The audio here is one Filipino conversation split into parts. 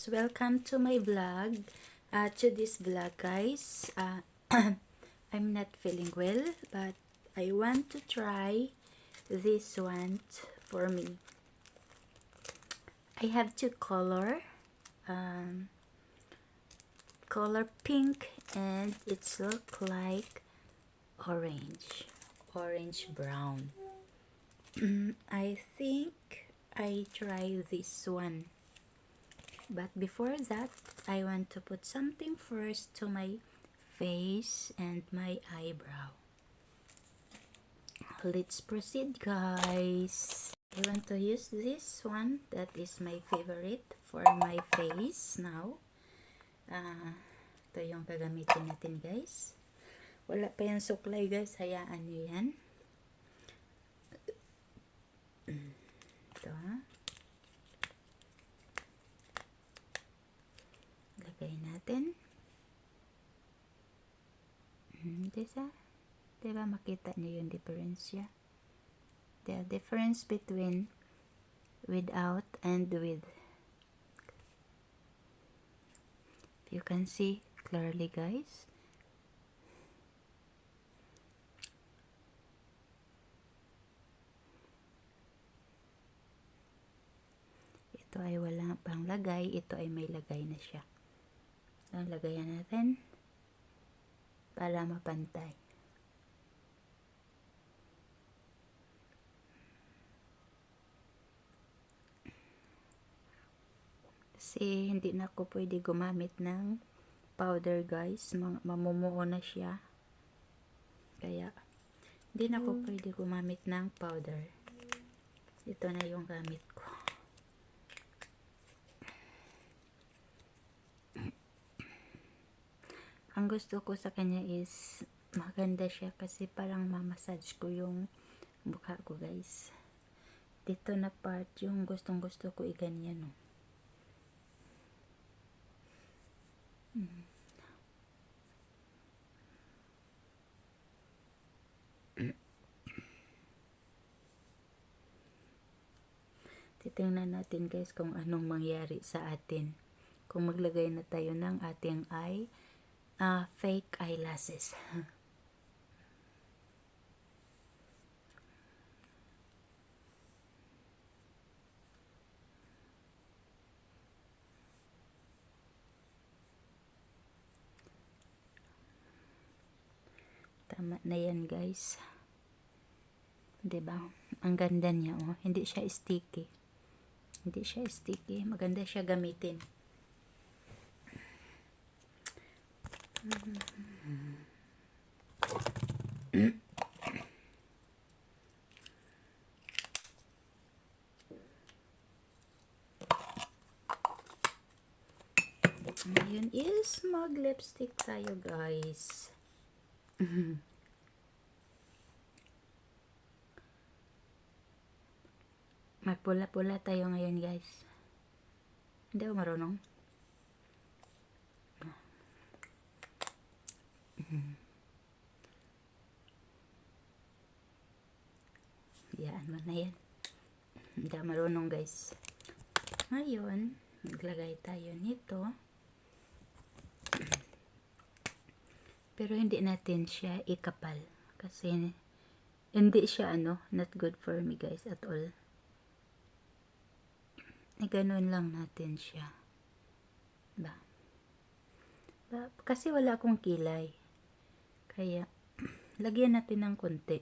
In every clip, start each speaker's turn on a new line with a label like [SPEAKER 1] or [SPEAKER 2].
[SPEAKER 1] guys, welcome to my vlog. To this vlog guys, I'm not feeling well, but I want to try this one for me. I have two color pink, and it's look like orange brown. I think I try this one. But before that, I want to put something first to my face and my eyebrow. Let's proceed guys. I want to use this one. That is my favorite for my face now. Ito yung gagamitin natin guys. Wala pa yung suklay guys. Hayaan nyo yan. Ito lagay natin. Diba makita niyo yung difference ya? The difference between without and with. You can see clearly guys. Ito ay wala pang lagay. Ito ay may lagay na siya. Ang lagayan natin para mapantay. Kasi hindi na ako pwede gumamit ng powder guys. Mamumuo na siya. Kaya hindi na ako pwede gumamit ng powder. Ito na yung gamit ko. Ang gusto ko sa kanya is maganda siya kasi parang mamassage ko yung mukha ko guys. Dito na part yung gustong gusto ko iganyan. Titingnan natin guys kung anong mangyari sa atin kung maglagay na tayo ng ating fake eyelashes. Tama na yan guys. Diba? Ang ganda niya oh. Hindi siya sticky. Hindi siya sticky. Maganda siya gamitin. Ngayon is mag lipstick tayo guys. Magpula-pula tayo ngayon guys. Hindi ako marunong. Yan mo na yan. Hindi ako marunong guys. Ngayon, maglagay tayo nito. Pero hindi natin siya ikapal. Kasi hindi siya not good for me guys at all. Ganun lang natin siya. Kasi wala akong kilay. Kaya, lagyan natin ng konti.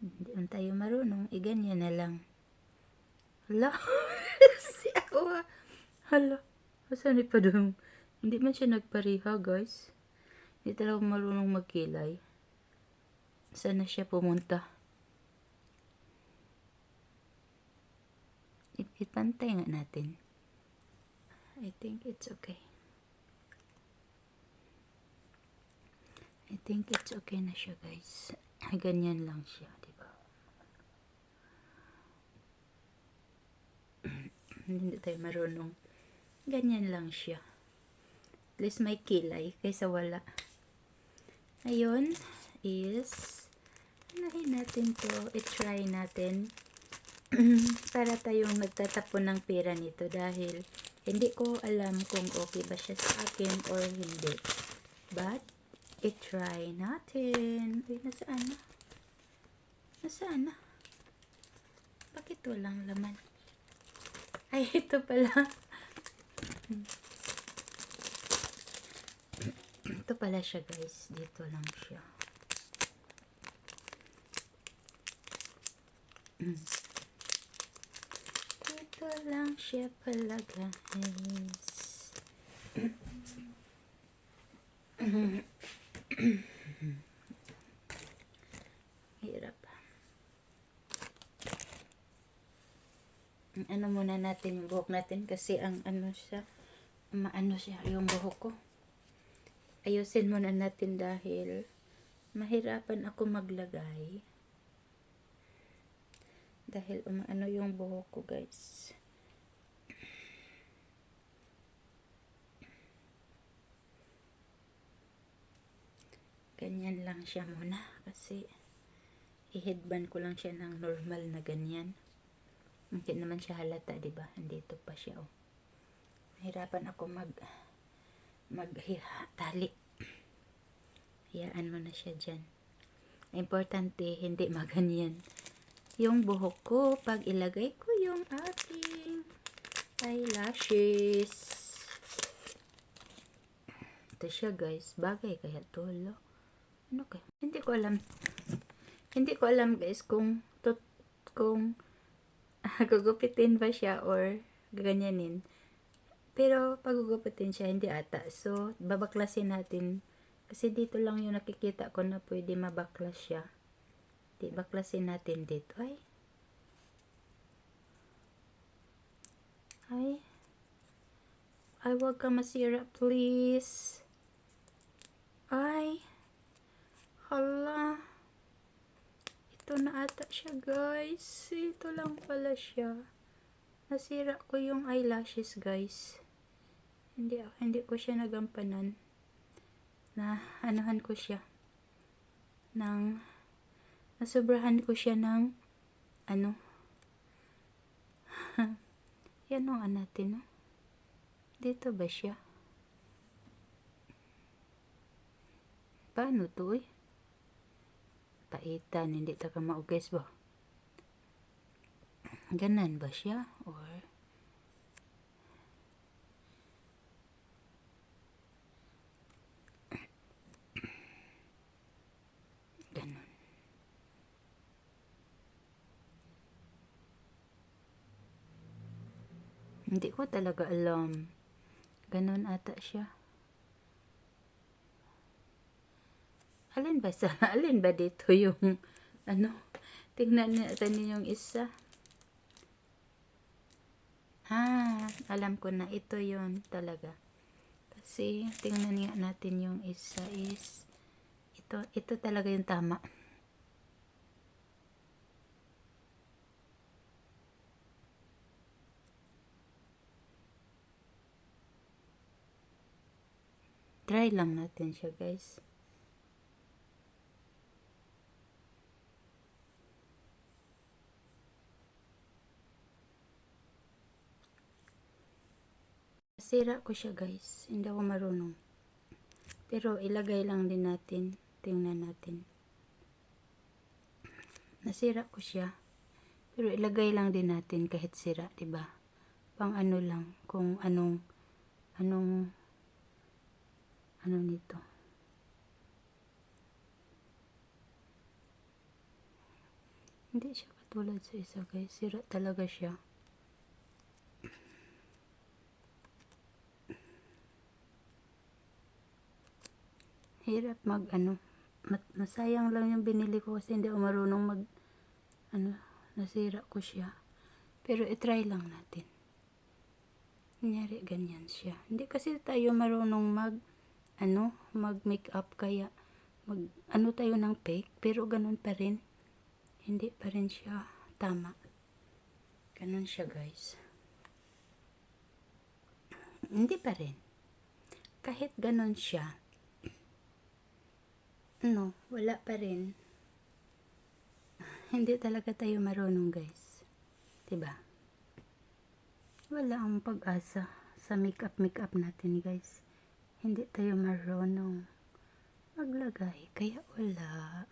[SPEAKER 1] Hindi man tayo marunong. Ganyan na lang. Hala. Si ako. Hala. Saan pa doon? Hindi man siya nagpariha guys. Hindi talaga marunong magkilay. Saan na siya pumunta? Ipantay nga natin. I think it's okay. I think it's okay na siya guys. Ganyan lang siya, diba? Hindi tayo marunong. Ganyan lang siya. At least may kilay kaysa wala. Ayun is anahin natin to. I-try natin. Para tayong nagtatapon ng pera nito dahil Hindi ko alam kung okay ba siya sa akin or hindi. But, i-try natin. Uy, nasaan na? Nasaan na? Bakit walang laman? Ay, ito pala. Ito pala siya, guys. Dito lang siya. Dito lang siya pala, guys. Hirap. Ano muna natin yung buhok natin kasi ang ano siya, maano siya yung buhok ko. Ayusin muna natin dahil mahirapan ako maglagay. Dahil umaano yung buhok ko, guys. Ganyan lang siya muna kasi i-headband ko lang siya ng normal na ganyan. Hindi naman siya halata, diba? Andito pa siya, oh. Mahirapan ako tali. Hayaan mo na siya dyan. Importante, hindi maganyan yung buhok ko pag ilagay ko yung ating eyelashes. Ito siya, guys. Bagay kaya to, lo. Ano kaya? Hindi ko alam, guys, kung gugupitin ba siya or gaganyanin. Pero pag gugupitin siya, hindi ata. So, babaklasin natin. Kasi dito lang yung nakikita ko na pwede mabaklas siya. Di, baklasin natin dito. Ay, wag ka masira, please. Ay, hala. Ito na ata siya, guys. Ito lang pala siya. Nasira ko yung eyelashes, guys. Hindi ko siya nagampanan. Na anuhan ko siya. Nasobrahan ko siya ng ano. Yan ang natin, no? Dito ba siya? Paano to, eh? Paitan, hindi ta ka mauges ba? Ganan ba siya? Or ganon. Hindi ko talaga alam. Ganon ata siya. Alin ba dito yung ano? Tingnan natin yung isa. Alam ko na ito yon talaga. Kasi tingnan nga natin yung isa is ito talaga yung tama. Try lang natin siya, guys. Sira ko siya, guys. Hindi ako marunong. Pero ilagay lang din natin. Tingnan natin. Nasira ko siya. Pero ilagay lang din natin kahit sira, 'di ba? Pang ano lang kung anong ano nito. Hindi siya katulad sa isa, guys. Sira talaga siya. Hirap masayang lang yung binili ko kasi hindi ako marunong nasira ko siya. Pero i-try lang natin. Kunyari ganyan siya. Hindi kasi tayo marunong mag makeup kaya tayo ng fake, pero ganun pa rin. Hindi pa rin siya tama. Ganun siya, guys. Hindi pa rin. Kahit ganun siya, wala pa rin. Hindi talaga tayo marunong, guys. Diba? Wala ang pag-asa sa makeup natin guys. Hindi tayo marunong maglagay, kaya wala.